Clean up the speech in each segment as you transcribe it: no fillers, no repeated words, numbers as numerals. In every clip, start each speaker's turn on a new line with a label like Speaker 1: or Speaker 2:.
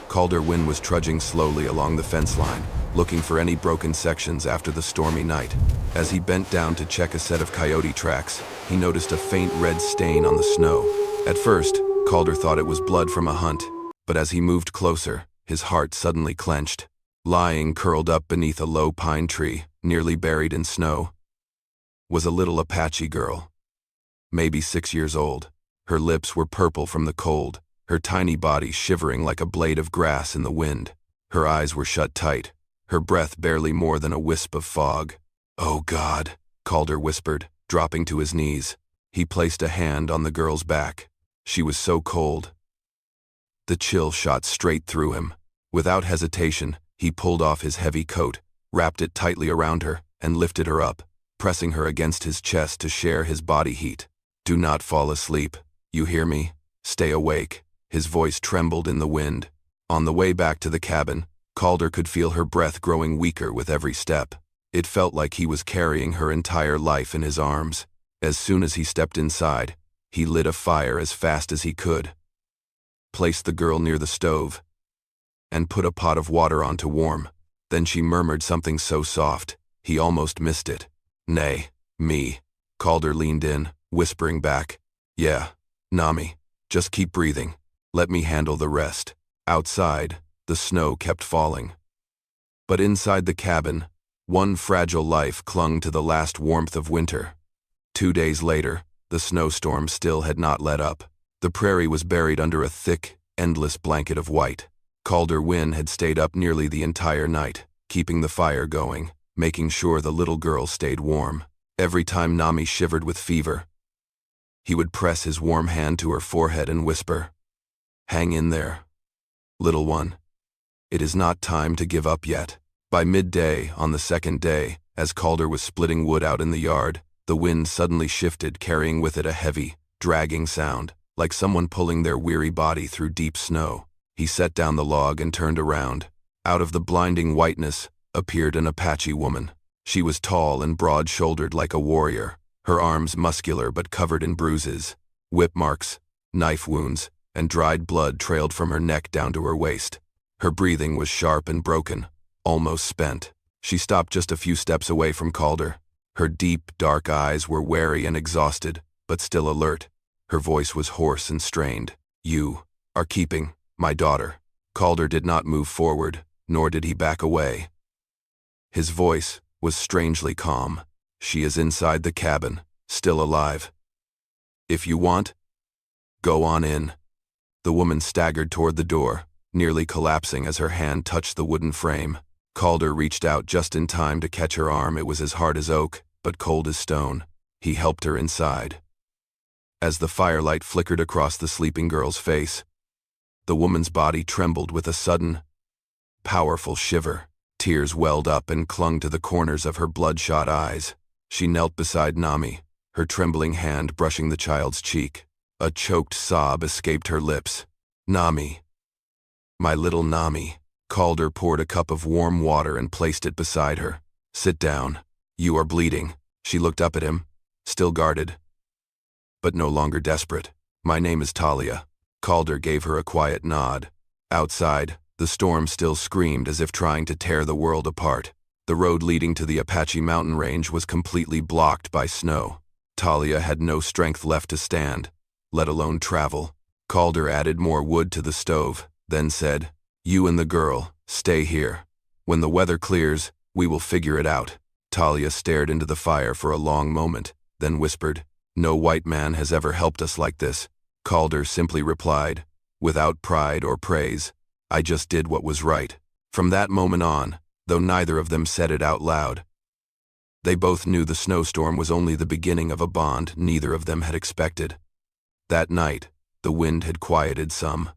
Speaker 1: Calder Wynn was trudging slowly along the fence line, looking for any broken sections after the stormy night. As he bent down to check a set of coyote tracks, he noticed a faint red stain on the snow. At first, Calder thought it was blood from a hunt, but as he moved closer, his heart suddenly clenched. Lying curled up beneath a low pine tree, nearly buried in snow, was a little Apache girl. Maybe 6 years old. Her lips were purple from the cold, her tiny body shivering like a blade of grass in the wind. Her eyes were shut tight, her breath barely more than a wisp of fog. "Oh God," Calder whispered, dropping to his knees. He placed a hand on the girl's back. She was so cold. The chill shot straight through him. Without hesitation, he pulled off his heavy coat, wrapped it tightly around her, and lifted her up, pressing her against his chest to share his body heat. "Do not fall asleep. You hear me? Stay awake." His voice trembled in the wind. On the way back to the cabin, Calder could feel her breath growing weaker with every step. It felt like he was carrying her entire life in his arms. As soon as he stepped inside, he lit a fire as fast as he could, placed the girl near the stove, and put a pot of water on to warm. Then she murmured something so soft, he almost missed it. "Nay, me." Calder leaned in, whispering back, "Yeah, Nami, just keep breathing. Let me handle the rest." Outside, the snow kept falling. But inside the cabin, one fragile life clung to the last warmth of winter. 2 days later, the snowstorm still had not let up. The prairie was buried under a thick, endless blanket of white. Calder Wynn had stayed up nearly the entire night, keeping the fire going, making sure the little girl stayed warm. Every time Nami shivered with fever, he would press his warm hand to her forehead and whisper, "Hang in there, little one. It is not time to give up yet." By midday, on the second day, as Calder was splitting wood out in the yard, the wind suddenly shifted, carrying with it a heavy, dragging sound, like someone pulling their weary body through deep snow. He set down the log and turned around. Out of the blinding whiteness appeared an Apache woman. She was tall and broad-shouldered like a warrior, her arms muscular but covered in bruises. Whip marks, knife wounds, and dried blood trailed from her neck down to her waist. Her breathing was sharp and broken, almost spent. She stopped just a few steps away from Calder. Her deep, dark eyes were wary and exhausted, but still alert. Her voice was hoarse and strained. "You are keeping my daughter." Calder did not move forward, nor did he back away. His voice was strangely calm. "She is inside the cabin, still alive. If you want, go on in." The woman staggered toward the door, nearly collapsing as her hand touched the wooden frame. Calder reached out just in time to catch her arm. It was as hard as oak, but cold as stone. He helped her inside. As the firelight flickered across the sleeping girl's face, the woman's body trembled with a sudden, powerful shiver. Tears welled up and clung to the corners of her bloodshot eyes. She knelt beside Nami, her trembling hand brushing the child's cheek. A choked sob escaped her lips. "Nami, my little Nami." Calder poured a cup of warm water and placed it beside her. "Sit down. You are bleeding." She looked up at him, still guarded, but no longer desperate. "My name is Talia." Calder gave her a quiet nod. Outside, the storm still screamed as if trying to tear the world apart. The road leading to the Apache mountain range was completely blocked by snow. Talia had no strength left to stand, let alone travel. Calder added more wood to the stove, then said, "You and the girl, stay here. When the weather clears, we will figure it out." Talia stared into the fire for a long moment, then whispered, "No white man has ever helped us like this." Calder simply replied, without pride or praise, "I just did what was right." From that moment on, though neither of them said it out loud, they both knew the snowstorm was only the beginning of a bond neither of them had expected. That night, the wind had quieted some,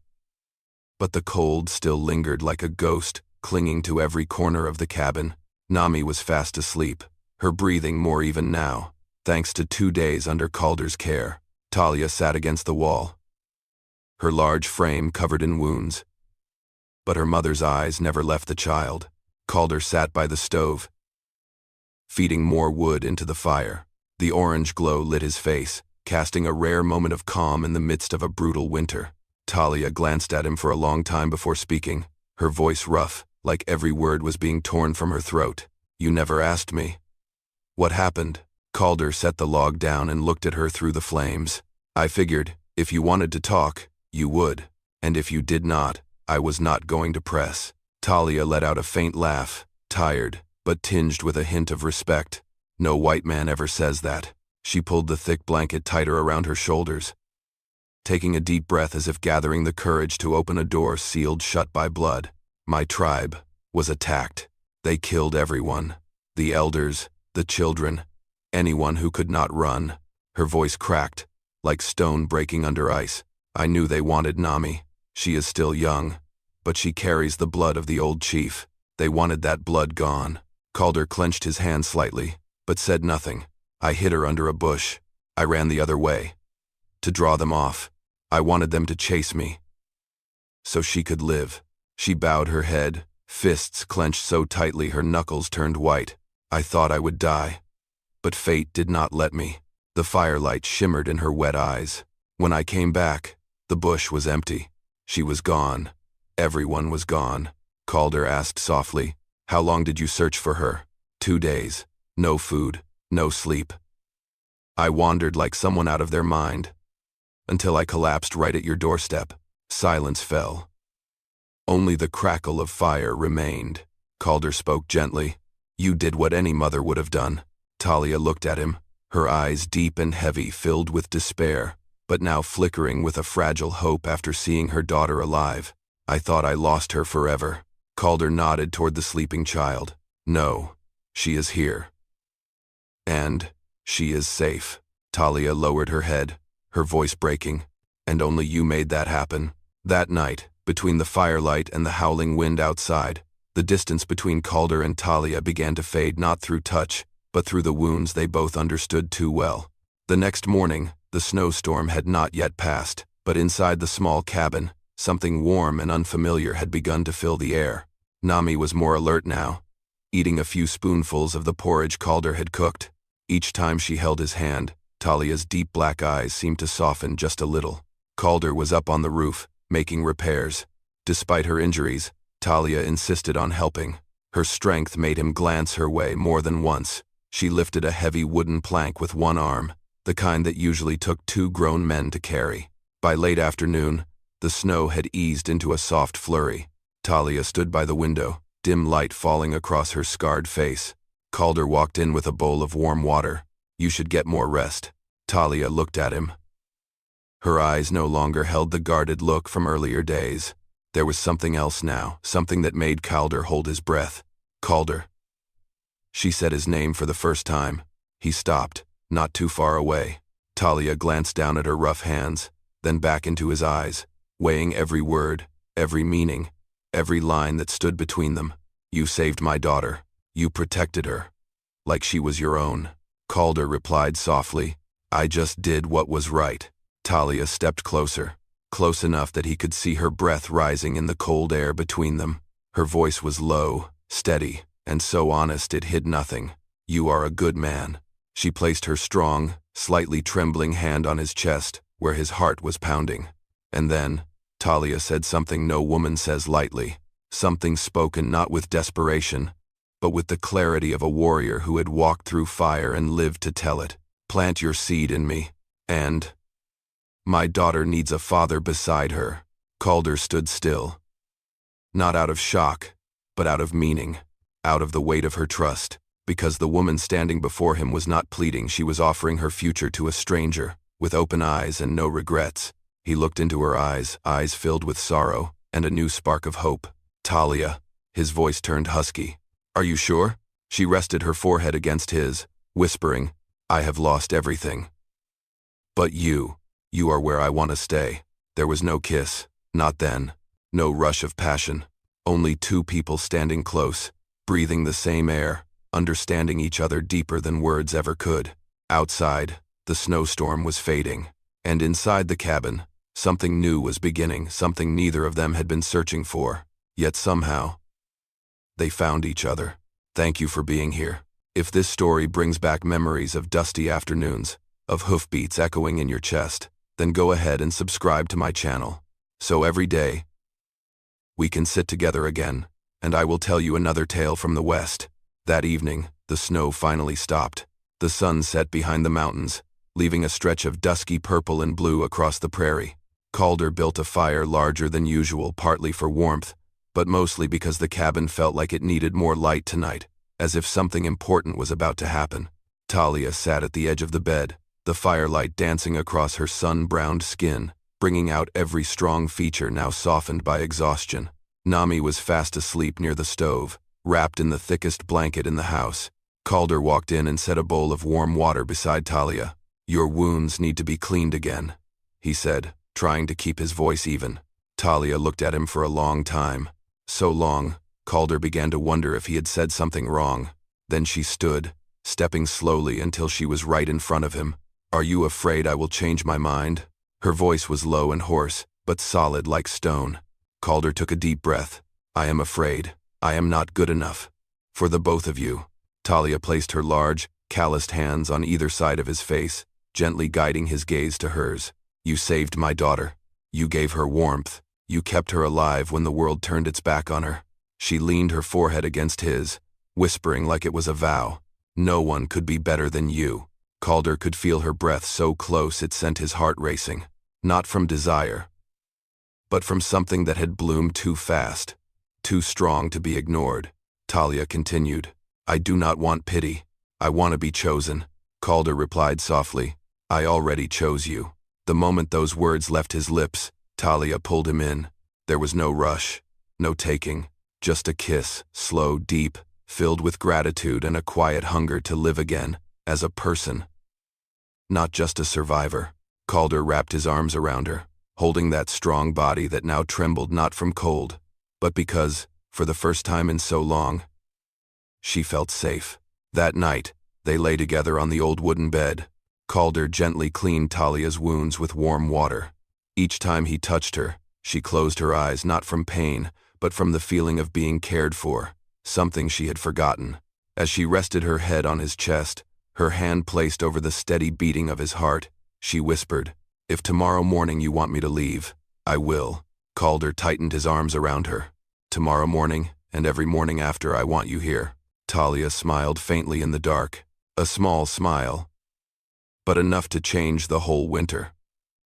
Speaker 1: but the cold still lingered like a ghost, clinging to every corner of the cabin. Nami was fast asleep, her breathing more even now, thanks to 2 days under Calder's care. Talia sat against the wall, her large frame covered in wounds, but her mother's eyes never left the child. Calder sat by the stove, feeding more wood into the fire. The orange glow lit his face, casting a rare moment of calm in the midst of a brutal winter. Talia glanced at him for a long time before speaking, her voice rough, like every word was being torn from her throat. You never asked me. What happened? Calder set the log down and looked at her through the flames. I figured, if you wanted to talk, you would. And if you did not, I was not going to press. Talia let out a faint laugh, tired, but tinged with a hint of respect. No white man ever says that. She pulled the thick blanket tighter around her shoulders, taking a deep breath as if gathering the courage to open a door sealed shut by blood. My tribe was attacked. They killed everyone. The elders, the children, anyone who could not run. Her voice cracked, like stone breaking under ice. I knew they wanted Nami. She is still young, but she carries the blood of the old chief. They wanted that blood gone. Calder clenched his hand slightly, but said nothing. I hid her under a bush. I ran the other way. To draw them off. I wanted them to chase me, so she could live. She bowed her head, fists clenched so tightly her knuckles turned white. I thought I would die, but fate did not let me. The firelight shimmered in her wet eyes. When I came back, the bush was empty. She was gone. Everyone was gone. Calder asked softly, how long did you search for her? 2 days. No food, no sleep. I wandered like someone out of their mind, until I collapsed right at your doorstep. Silence fell. Only the crackle of fire remained. Calder spoke gently. You did what any mother would have done. Talia looked at him, her eyes deep and heavy, filled with despair, but now flickering with a fragile hope after seeing her daughter alive. I thought I lost her forever. Calder nodded toward the sleeping child. No, she is here. And she is safe. Talia lowered her head, her voice breaking. And only you made that happen. That night, between the firelight and the howling wind outside, the distance between Calder and Talia began to fade, not through touch, but through the wounds they both understood too well. The next morning, the snowstorm had not yet passed, but inside the small cabin, something warm and unfamiliar had begun to fill the air. Nami was more alert now, eating a few spoonfuls of the porridge Calder had cooked. Each time she held his hand, Talia's deep black eyes seemed to soften just a little. Calder was up on the roof, making repairs. Despite her injuries, Talia insisted on helping. Her strength made him glance her way more than once. She lifted a heavy wooden plank with one arm, the kind that usually took 2 grown men to carry. By late afternoon, the snow had eased into a soft flurry. Talia stood by the window, dim light falling across her scarred face. Calder walked in with a bowl of warm water. You should get more rest. Talia looked at him. Her eyes no longer held the guarded look from earlier days. There was something else now, something that made Calder hold his breath. Calder. She said his name for the first time. He stopped, not too far away. Talia glanced down at her rough hands, then back into his eyes, weighing every word, every meaning, every line that stood between them. You saved my daughter. You protected her, like she was your own. Calder replied softly, I just did what was right. Talia stepped closer, close enough that he could see her breath rising in the cold air between them. Her voice was low, steady, and so honest it hid nothing. You are a good man. She placed her strong, slightly trembling hand on his chest, where his heart was pounding. And then, Talia said something no woman says lightly, something spoken not with desperation, but with the clarity of a warrior who had walked through fire and lived to tell it. Plant your seed in me, and my daughter needs a father beside her. Calder stood still, not out of shock, but out of meaning, out of the weight of her trust, because the woman standing before him was not pleading. She was offering her future to a stranger, with open eyes and no regrets. He looked into her eyes, eyes filled with sorrow, and a new spark of hope. Talia, his voice turned husky. Are you sure? She rested her forehead against his, whispering, I have lost everything. But you are where I want to stay. There was no kiss, not then, no rush of passion, only 2 people standing close, breathing the same air, understanding each other deeper than words ever could. Outside, the snowstorm was fading, and inside the cabin, something new was beginning, something neither of them had been searching for, yet somehow, they found each other. Thank you for being here. If this story brings back memories of dusty afternoons, of hoofbeats echoing in your chest, then go ahead and subscribe to my channel. So every day, we can sit together again, and I will tell you another tale from the west. That evening, the snow finally stopped. The sun set behind the mountains, leaving a stretch of dusky purple and blue across the prairie. Calder built a fire larger than usual, partly for warmth, but mostly because the cabin felt like it needed more light tonight, as if something important was about to happen. Talia sat at the edge of the bed, the firelight dancing across her sun-browned skin, bringing out every strong feature now softened by exhaustion. Nami was fast asleep near the stove, wrapped in the thickest blanket in the house. Calder walked in and set a bowl of warm water beside Talia. "Your wounds need to be cleaned again," he said, trying to keep his voice even. Talia looked at him for a long time. So long, Calder began to wonder if he had said something wrong. Then she stood, stepping slowly until she was right in front of him. "Are you afraid I will change my mind?" Her voice was low and hoarse, but solid like stone. Calder took a deep breath. "I am afraid. I am not good enough. For the both of you." Talia placed her large, calloused hands on either side of his face, gently guiding his gaze to hers. "You saved my daughter. You gave her warmth. You kept her alive when the world turned its back on her." She leaned her forehead against his, whispering like it was a vow. "No one could be better than you." Calder could feel her breath so close it sent his heart racing. Not from desire, but from something that had bloomed too fast, too strong to be ignored. Talia continued, "I do not want pity. I want to be chosen." Calder replied softly, "I already chose you." The moment those words left his lips, Talia pulled him in. There was no rush, no taking, just a kiss, slow, deep, filled with gratitude and a quiet hunger to live again, as a person, not just a survivor. Calder wrapped his arms around her, holding that strong body that now trembled not from cold, but because, for the first time in so long, she felt safe. That night, they lay together on the old wooden bed. Calder gently cleaned Talia's wounds with warm water. Each time he touched her, she closed her eyes not from pain, but from the feeling of being cared for, something she had forgotten. As she rested her head on his chest, her hand placed over the steady beating of his heart, she whispered, "If tomorrow morning you want me to leave, I will." Calder tightened his arms around her. "Tomorrow morning, and every morning after, I want you here." Talia smiled faintly in the dark, a small smile, but enough to change the whole winter.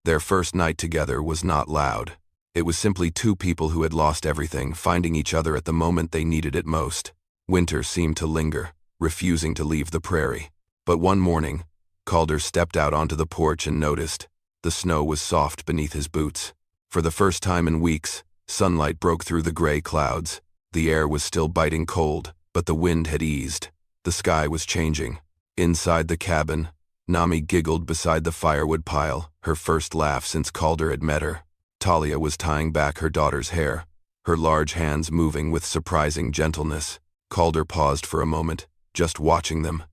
Speaker 1: Their first night together was not loud. It was simply two people who had lost everything, finding each other at the moment they needed it most. Winter seemed to linger, refusing to leave the prairie. But one morning, Calder stepped out onto the porch and noticed the snow was soft beneath his boots. For the first time in weeks, sunlight broke through the gray clouds. The air was still biting cold, but the wind had eased. The sky was changing. Inside the cabin, Nami giggled beside the firewood pile, her first laugh since Calder had met her. Talia was tying back her daughter's hair, her large hands moving with surprising gentleness. Calder paused for a moment, just watching them.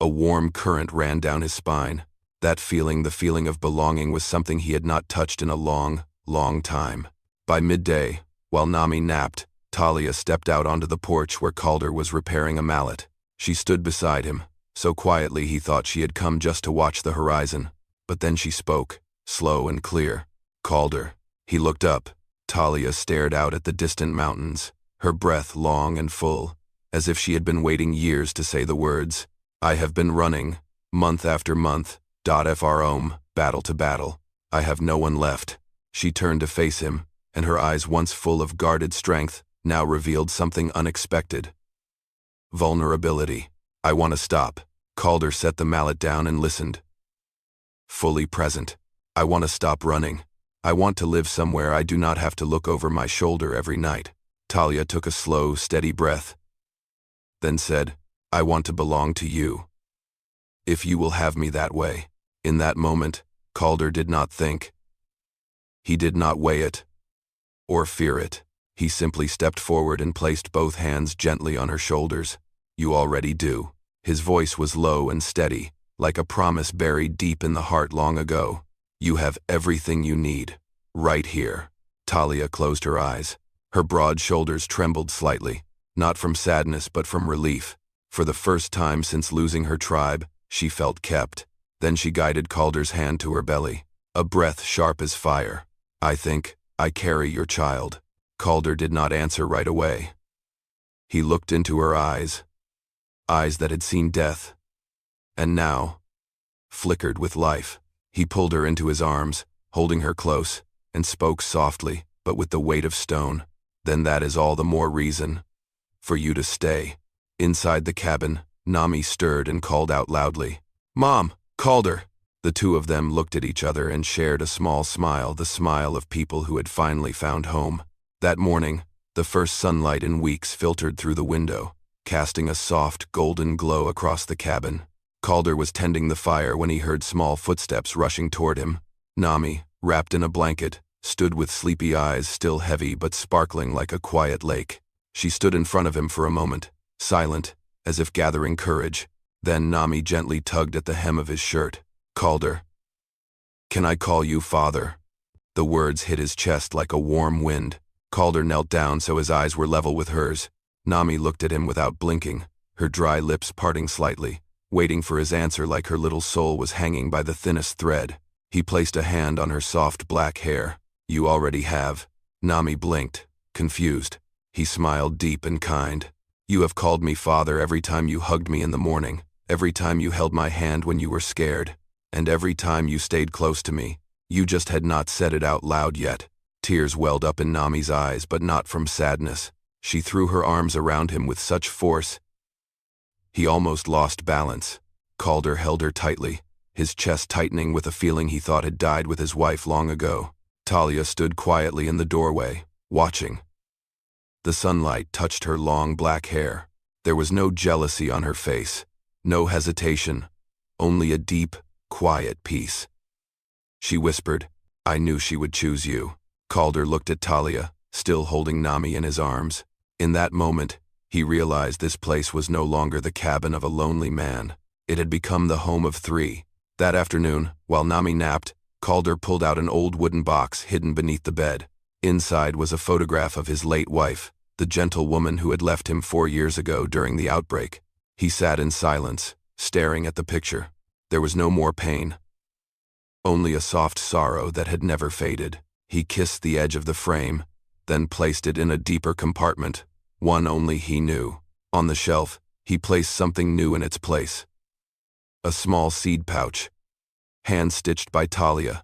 Speaker 1: A warm current ran down his spine. That feeling, the feeling of belonging, was something he had not touched in a long, long time. By midday, while Nami napped, Talia stepped out onto the porch where Calder was repairing a mallet. She stood beside him, so quietly he thought she had come just to watch the horizon. But then she spoke, slow and clear. "Calder." He looked up. Talia stared out at the distant mountains, her breath long and full, as if she had been waiting years to say the words. "I have been running, month after month, from battle to battle. I have no one left." She turned to face him, and her eyes, once full of guarded strength, now revealed something unexpected. Vulnerability. "I want to stop." Calder set the mallet down and listened. Fully present. "I want to stop running. I want to live somewhere I do not have to look over my shoulder every night." Talia took a slow, steady breath, then said, "I want to belong to you. If you will have me that way." In that moment, Calder did not think. He did not weigh it, or fear it. He simply stepped forward and placed both hands gently on her shoulders. "You already do." His voice was low and steady, like a promise buried deep in the heart long ago. "You have everything you need, right here." Talia closed her eyes. Her broad shoulders trembled slightly, not from sadness but from relief. For the first time since losing her tribe, she felt kept. Then she guided Calder's hand to her belly, a breath sharp as fire. I carry your child." Calder did not answer right away. He looked into her eyes that had seen death, and now flickered with life. He pulled her into his arms, holding her close, and spoke softly, but with the weight of stone. "Then that is all the more reason for you to stay." Inside the cabin, Nami stirred and called out loudly, "Mom, Calder!" The two of them looked at each other and shared a small smile, the smile of people who had finally found home. That morning, the first sunlight in weeks filtered through the window, casting a soft, golden glow across the cabin. Calder was tending the fire when he heard small footsteps rushing toward him. Nami, wrapped in a blanket, stood with sleepy eyes still heavy but sparkling like a quiet lake. She stood in front of him for a moment, silent, as if gathering courage. Then Nami gently tugged at the hem of his shirt. "Calder, can I call you father?" The words hit his chest like a warm wind. Calder knelt down so his eyes were level with hers. Nami looked at him without blinking, her dry lips parting slightly, waiting for his answer like her little soul was hanging by the thinnest thread. He placed a hand on her soft black hair. "You already have." Nami blinked, confused. He smiled deep and kind. "You have called me father every time you hugged me in the morning, every time you held my hand when you were scared, and every time you stayed close to me. You just had not said it out loud yet." Tears welled up in Nami's eyes, but not from sadness. She threw her arms around him with such force, he almost lost balance. Calder held her tightly, his chest tightening with a feeling he thought had died with his wife long ago. Talia stood quietly in the doorway, watching. The sunlight touched her long black hair. There was no jealousy on her face, no hesitation, only a deep, quiet peace. She whispered, "I knew she would choose you." Calder looked at Talia, still holding Nami in his arms. In that moment, he realized this place was no longer the cabin of a lonely man. It had become the home of three. That afternoon, while Nami napped, Calder pulled out an old wooden box hidden beneath the bed. Inside was a photograph of his late wife, the gentle woman who had left him 4 years ago during the outbreak. He sat in silence, staring at the picture. There was no more pain, only a soft sorrow that had never faded. He kissed the edge of the frame, then placed it in a deeper compartment, one only he knew. On the shelf, he placed something new in its place. A small seed pouch, hand-stitched by Talia,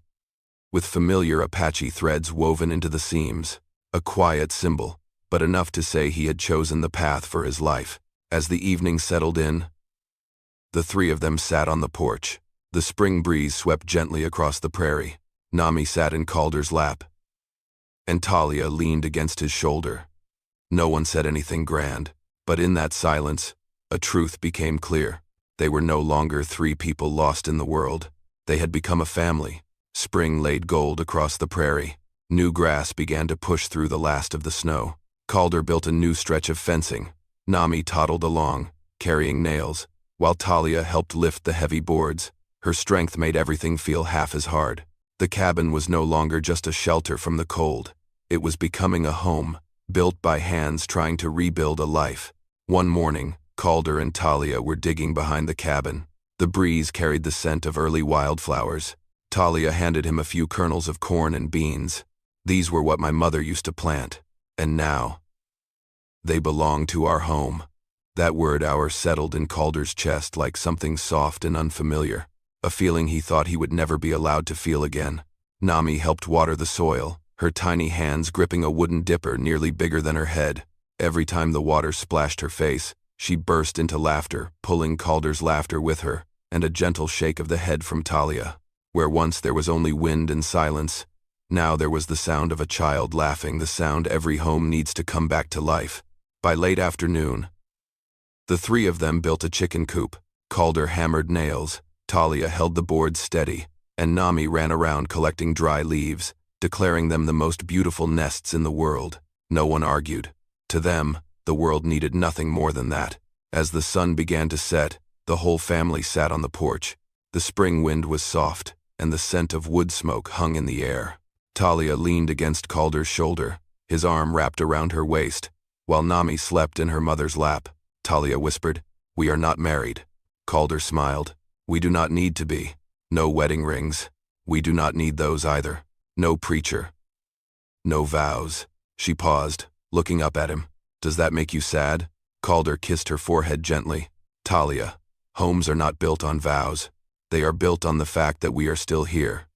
Speaker 1: with familiar Apache threads woven into the seams. A quiet symbol, but enough to say he had chosen the path for his life. As the evening settled in, the three of them sat on the porch. The spring breeze swept gently across the prairie. Nami sat in Calder's lap, and Talia leaned against his shoulder. No one said anything grand, but in that silence, a truth became clear. They were no longer three people lost in the world. They had become a family. Spring laid gold across the prairie. New grass began to push through the last of the snow. Calder built a new stretch of fencing. Nami toddled along, carrying nails, while Talia helped lift the heavy boards. Her strength made everything feel half as hard. The cabin was no longer just a shelter from the cold. It was becoming a home, built by hands trying to rebuild a life. One morning, Calder and Talia were digging behind the cabin. The breeze carried the scent of early wildflowers. Talia handed him a few kernels of corn and beans. "These were what my mother used to plant, and now they belong to our home." That word "our" settled in Calder's chest like something soft and unfamiliar, a feeling he thought he would never be allowed to feel again. Nami helped water the soil, her tiny hands gripping a wooden dipper nearly bigger than her head. Every time the water splashed her face, she burst into laughter, pulling Calder's laughter with her, and a gentle shake of the head from Talia. Where once there was only wind and silence, now there was the sound of a child laughing, the sound every home needs to come back to life. By late afternoon, the three of them built a chicken coop. Calder hammered nails, Talia held the boards steady, and Nami ran around collecting dry leaves, declaring them the most beautiful nests in the world. No one argued. To them, the world needed nothing more than that. As the sun began to set, the whole family sat on the porch. The spring wind was soft, and the scent of wood smoke hung in the air. Talia leaned against Calder's shoulder, his arm wrapped around her waist, while Nami slept in her mother's lap. Talia whispered, "We are not married." Calder smiled. "We do not need to be. No wedding rings. We do not need those either. No preacher. No vows. She paused, looking up at him. Does that make you sad? Calder kissed her forehead gently. Talia, homes are not built on vows. They are built on the fact that we are still here.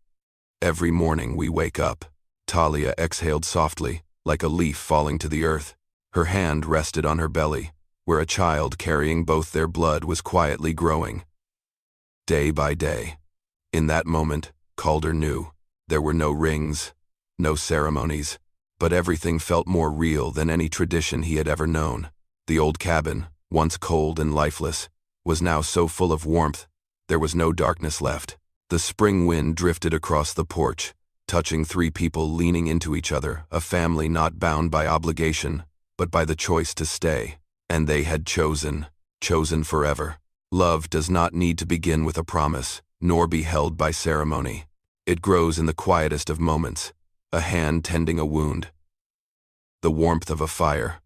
Speaker 1: Every morning we wake up. Talia exhaled softly, like a leaf falling to the earth. Her hand rested on her belly, where a child carrying both their blood was quietly growing. Day by day. In that moment, Calder knew. There were no rings, no ceremonies, but everything felt more real than any tradition he had ever known. The old cabin, once cold and lifeless, was now so full of warmth, there was no darkness left. The spring wind drifted across the porch, touching three people leaning into each other, a family not bound by obligation, but by the choice to stay. And they had chosen forever. Love does not need to begin with a promise, nor be held by ceremony. It grows in the quietest of moments, a hand tending a wound, the warmth of a fire,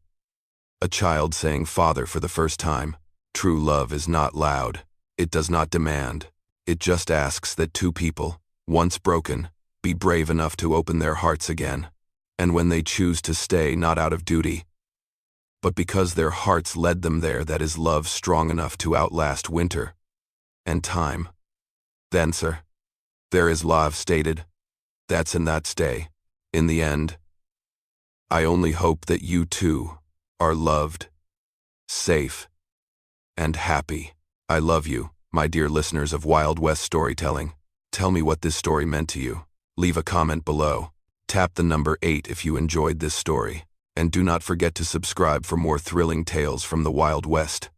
Speaker 1: a child saying Father for the first time. True love is not loud. It does not demand. It just asks that two people, once broken, be brave enough to open their hearts again. And when they choose to stay, not out of duty, but because their hearts led them there, that is love strong enough to outlast winter and time. Then, sir, there is love stated. That's in that stay. In the end, I only hope that you too are loved, safe, and happy. I love you, my dear listeners of Wild West Storytelling. Tell me what this story meant to you. Leave a comment below. Tap the number 8 if you enjoyed this story. And do not forget to subscribe for more thrilling tales from the Wild West.